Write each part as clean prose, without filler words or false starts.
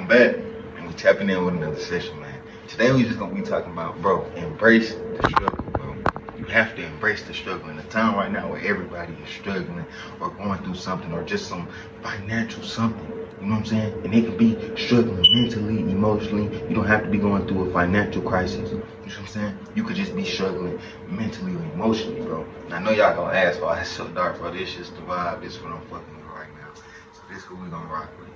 Welcome back, and we tapping in with another session, man. Today we just gonna be talking about, bro, embrace the struggle, bro. You have to embrace the struggle. In a time right now where everybody is struggling or going through something or just some financial something, you know what I'm saying? And it can be struggling mentally, emotionally. You don't have to be going through a financial crisis. You know what I'm saying? You could just be struggling mentally or emotionally, bro. And I know y'all gonna ask, oh, that's so dark, bro. This is the vibe. This is what I'm fucking with right now. So this is what we gonna rock with,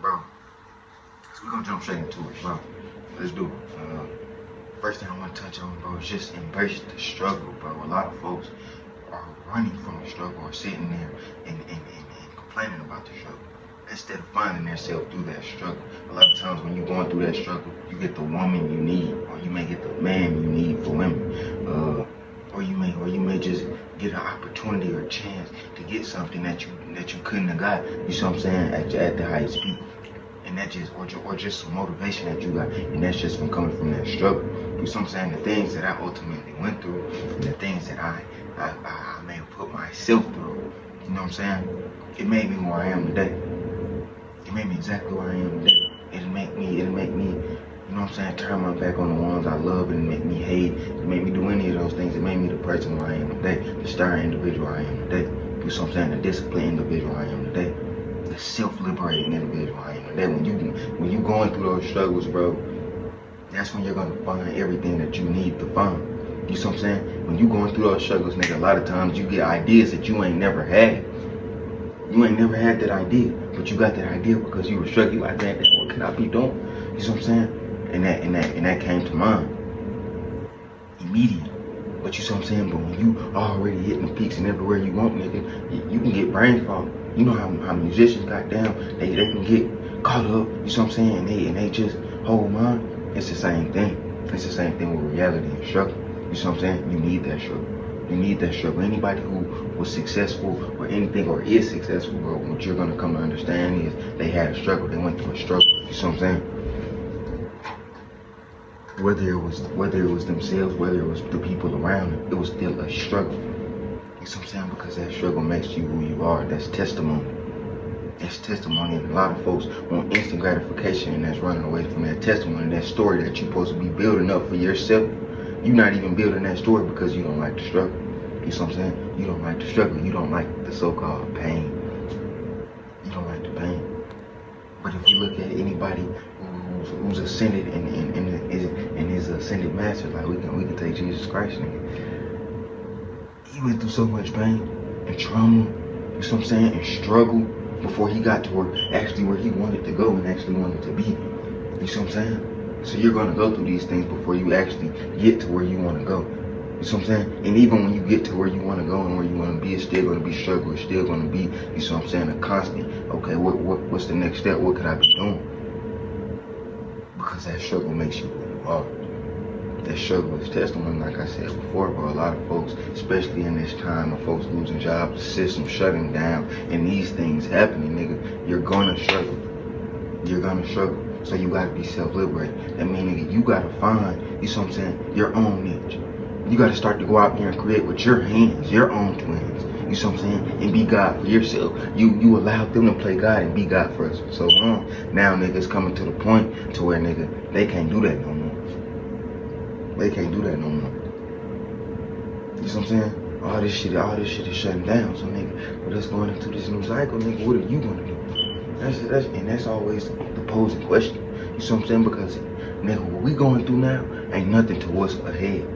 bro. So we're gonna jump straight into it, bro. Let's do it. First thing I want to touch on, bro, is just embrace the struggle, bro. A lot of folks are running from the struggle or sitting there and complaining about the struggle instead of finding themselves through that struggle. A lot of times when you're going through that struggle, you get the woman you need, or you may get the man you need for women, or you may just get an opportunity or a chance to get something that you couldn't have got. You see what I'm saying? At the highest peak. And that just, or just some motivation that you got, and that's just from coming from that struggle. You see what I'm saying? The things that I ultimately went through, and the things that I may have put myself through, you know what I'm saying? It made me who I am today. It made me exactly who I am today. It'll make me, you know what I'm saying, turn my back on the ones I love and make me hate. It made me do any of those things. It made me the person who I am today, the stern individual I am today. You see what I'm saying? The disciplined individual I am today. The self-liberating individual I am today. When you going through those struggles, bro, that's when you're gonna find everything that you need to find. You see what I'm saying? When you going through those struggles, nigga, a lot of times you get ideas that you ain't never had. You ain't never had that idea, but you got that idea because you were struggling like that. What can I be doing? You see what I'm saying? And that came to mind immediately. But you see what I'm saying? But when you already hitting the peaks and everywhere you want, nigga, you can get brain fog. You know how musicians got down, they can get caught up, you see what I'm saying? And they just hold on. It's the same thing. It's the same thing with reality and struggle. You see what I'm saying? You need that struggle. You need that struggle. Anybody who was successful or anything or is successful, bro, what you're gonna come to understand is they had a struggle. They went through a struggle. You see what I'm saying? Whether it was themselves, whether it was the people around them, it was still a struggle. You see what I'm saying? Because that struggle makes you who you are. That's testimony. That's testimony. And a lot of folks want instant gratification, and that's running away from that testimony, that story that you're supposed to be building up for yourself. You're not even building that story because you don't like the struggle. You see what I'm saying? You don't like the struggle. You don't like the so-called pain. You don't like the pain. But if you look at anybody who's ascended and is ascended master, like we can take Jesus Christ, nigga. He went through so much pain and trauma, you see what I'm saying, and struggle before he got to where he wanted to go and actually wanted to be. You see what I'm saying? So you're gonna go through these things before you actually get to where you want to go. You see what I'm saying? And even when you get to where you want to go and where you want to be, it's still gonna be struggle. It's still gonna be, you see what I'm saying, a constant. Okay, what's the next step? What could I be doing? Because that struggle makes you who you are. That struggle is testimony, like I said before, bro. A lot of folks, especially in this time of folks losing jobs, the system shutting down, and these things happening, nigga, you're gonna struggle. You're gonna struggle. So you gotta be self-liberated. That means, nigga, you gotta find, you see what I'm saying, your own niche. You gotta start to go out there and create with your hands, your own twins. You see what I'm saying? And be God for yourself. You allow them to play God and be God for us for so long. Now, niggas coming to the point to where, nigga, they can't do that no more. They can't do that no more. You see what I'm saying? All this shit is shutting down. So nigga, with us going into this new cycle, nigga, what are you gonna do? That's always the posing question. You see what I'm saying? Because nigga, what we going through now ain't nothing to what's ahead.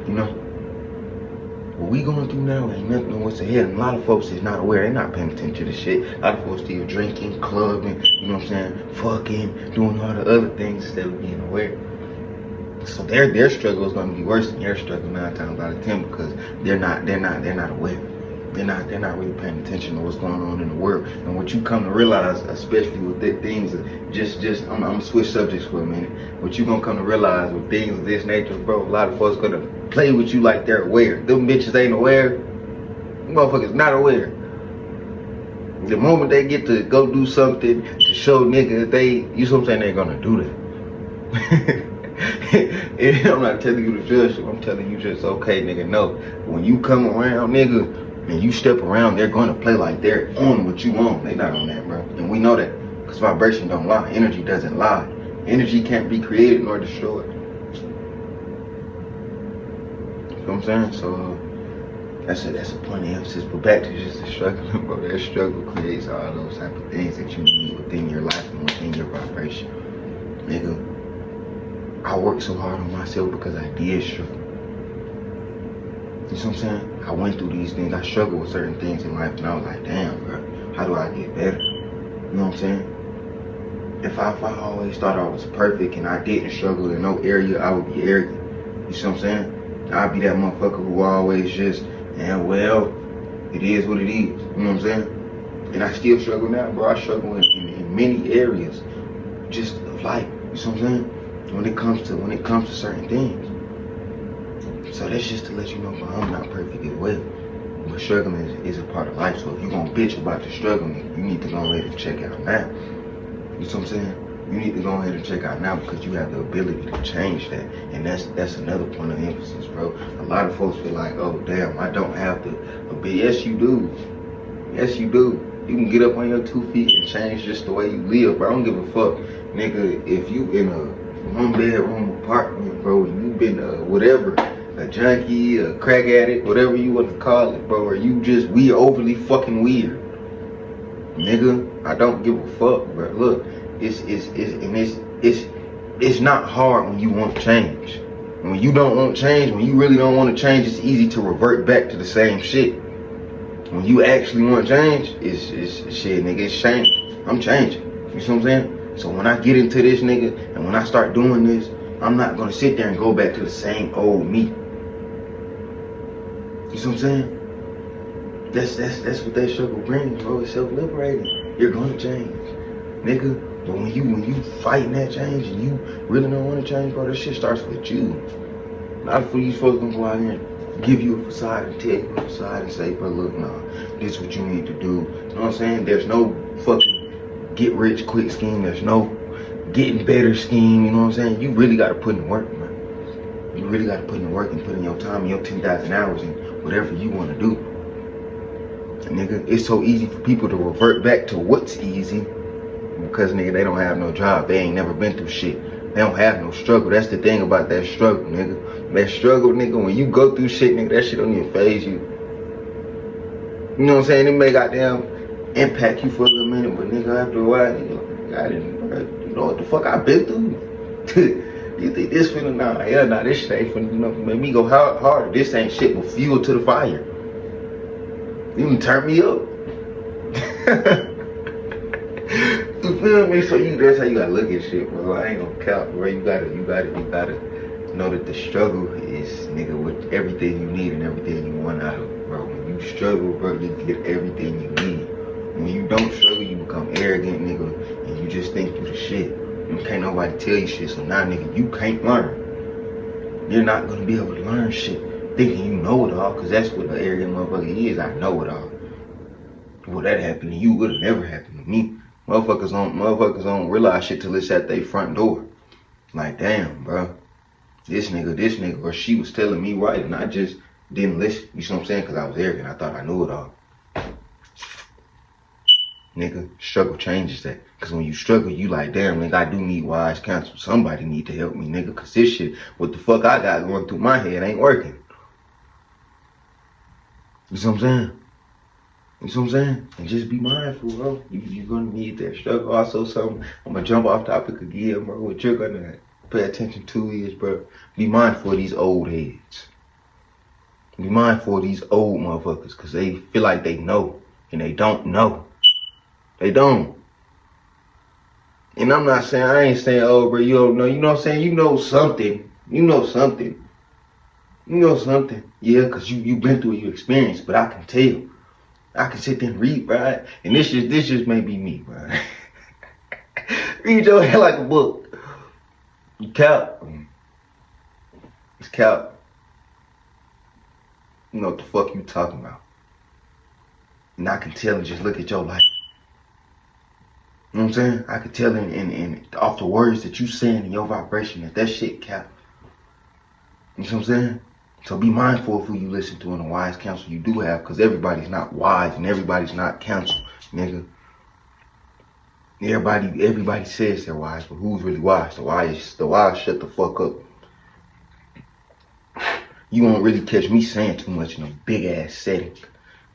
You know? What we going through now ain't nothing to what's ahead. And a lot of folks is not aware. They're not paying attention to this shit. A lot of folks still drinking, clubbing, you know what I'm saying? Fucking, doing all the other things instead of being aware. So their struggle is gonna be worse than your struggle 9 times out of 10 because they're not aware. They're not really paying attention to what's going on in the world. And what you come to realize, especially with things, I'm gonna switch subjects for a minute. What you gonna come to realize with things of this nature, bro, a lot of folks gonna play with you like they're aware. Them bitches ain't aware. Them motherfuckers not aware. The moment they get to go do something to show niggas you see what I'm saying, they're gonna do that. I'm not telling you to judge you. I'm telling you just, okay, nigga, no. When you come around, nigga, and you step around, they're gonna play like they're on what you on. They not on that, bro. And we know that. Because vibration don't lie. Energy doesn't lie. Energy can't be created nor destroyed. You know what I'm saying? So that's a point of emphasis. But back to just the struggle, bro. That struggle creates all those type of things that you need within your life and within your vibration. Nigga, I worked so hard on myself because I did struggle. You know what I'm saying? I went through these things. I struggled with certain things in life, and I was like, damn, bro, how do I get better? You know what I'm saying? If I always thought I was perfect and I didn't struggle in no area, I would be arrogant. You see what I'm saying? I'd be that motherfucker who always just, and well, it is what it is. You know what I'm saying? And I still struggle now, bro. I struggle in many areas, just of life. You see what I'm saying? When it comes to certain things. So that's just to let you know, bro, I'm not perfect as well. But struggling is a part of life. So if you're gonna bitch about the struggling, you need to go ahead and check out now. You see what I'm saying? You need to go ahead and check out now because you have the ability to change that. And that's another point of emphasis, bro. A lot of folks feel like, oh damn, I don't have the ability. Yes, you do. Yes, you do. You can get up on your 2 feet and change just the way you live, bro. I don't give a fuck. Nigga, if you in a 1-bedroom apartment, bro, you been whatever, a junkie, a crack addict, whatever you want to call it, bro, or you just overly fucking weird. Nigga, I don't give a fuck, bro. Look, it's not hard when you want change. When you don't want change, when you really don't want to change, it's easy to revert back to the same shit. When you actually want change, it's shit, nigga, it's change. I'm changing. You see what I'm saying? So when I get into this, nigga, and when I start doing this, I'm not gonna sit there and go back to the same old me. You see what I'm saying? That's what that struggle brings, bro. It's self-liberating. You're gonna change, nigga. But when you fighting that change and you really don't want to change, bro, that shit starts with you. Not for these folks gonna go out here and give you a facade and tell you a facade and say, bro, look, nah, this is what you need to do. You know what I'm saying? There's no fucking get rich quick scheme. There's no getting better scheme. You know what I'm saying? You really gotta put in the work, man. You really gotta put in the work and put in your time and your 10,000 hours and whatever you want to do. Nigga, it's so easy for people to revert back to what's easy because, nigga, they don't have no job. They ain't never been through shit. They don't have no struggle. That's the thing about that struggle, nigga. That struggle, nigga, when you go through shit, nigga, that shit don't even phase you. You know what I'm saying? It may goddamn impact you for a little minute, but, nigga, after a while, nigga, you know what the fuck I've been through? You think this finna, nah, hell nah, this shit ain't finna, you know, make me go harder. This ain't shit but fuel to the fire. You can turn me up. You feel me? So that's how you gotta look at shit, bro. I ain't gonna count, bro. You gotta know that the struggle is, nigga, with everything you need and everything you want out of it, bro. When you struggle, bro, you get everything you need. When you don't struggle, you become arrogant, nigga, and you just think you the shit. And can't nobody tell you shit, so now, nigga, you can't learn. You're not gonna be able to learn shit thinking you know it all, because that's what the arrogant motherfucker is. I know it all. Well, that happened to you, would have never happened to me. Motherfuckers don't realize shit till it's at their front door. Like, damn, bro. This nigga, or she was telling me right, and I just didn't listen. You see what I'm saying? Because I was arrogant. I thought I knew it all. Nigga, struggle changes that. Because when you struggle, you like, damn, nigga, I do need wise counsel. Somebody need to help me, nigga. Because this shit, what the fuck I got going through my head ain't working. You see what I'm saying? You see what I'm saying? And just be mindful, bro. You're going to need that struggle. Also, something, I'm going to jump off topic again, bro. What you're going to pay attention to is, bro, be mindful of these old heads. Be mindful of these old motherfuckers, because they feel like they know, and they don't know. They don't. And I'm not saying, I ain't saying, oh, bro, you don't know. You know what I'm saying? You know something. You know something. You know something. Yeah, because you've been through it, you experienced, but I can tell. I can sit there and read, right? And this just may be me, right? Read your head like a book. You count. It's count. You know what the fuck you talking about. And I can tell and just look at your life. You know what I'm saying? I can tell in off the words that you saying in your vibration that shit count. You know what I'm saying? So be mindful of who you listen to and the wise counsel you do have, because everybody's not wise and everybody's not counsel, nigga. Everybody says they're wise, but who's really wise? The wise shut the fuck up. You won't really catch me saying too much in a big ass setting.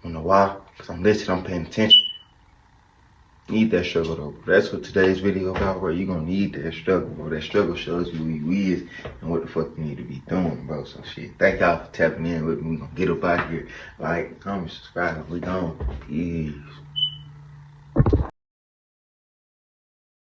You know why? Because I'm listening, I'm paying attention. Need that struggle though. That's what today's video about, bro. You gonna need that struggle, bro. That struggle shows you who you is and what the fuck you need to be doing, bro. So shit. Thank y'all for tapping in with me. We gonna get up out here. Like, comment, subscribe. We gone. Peace.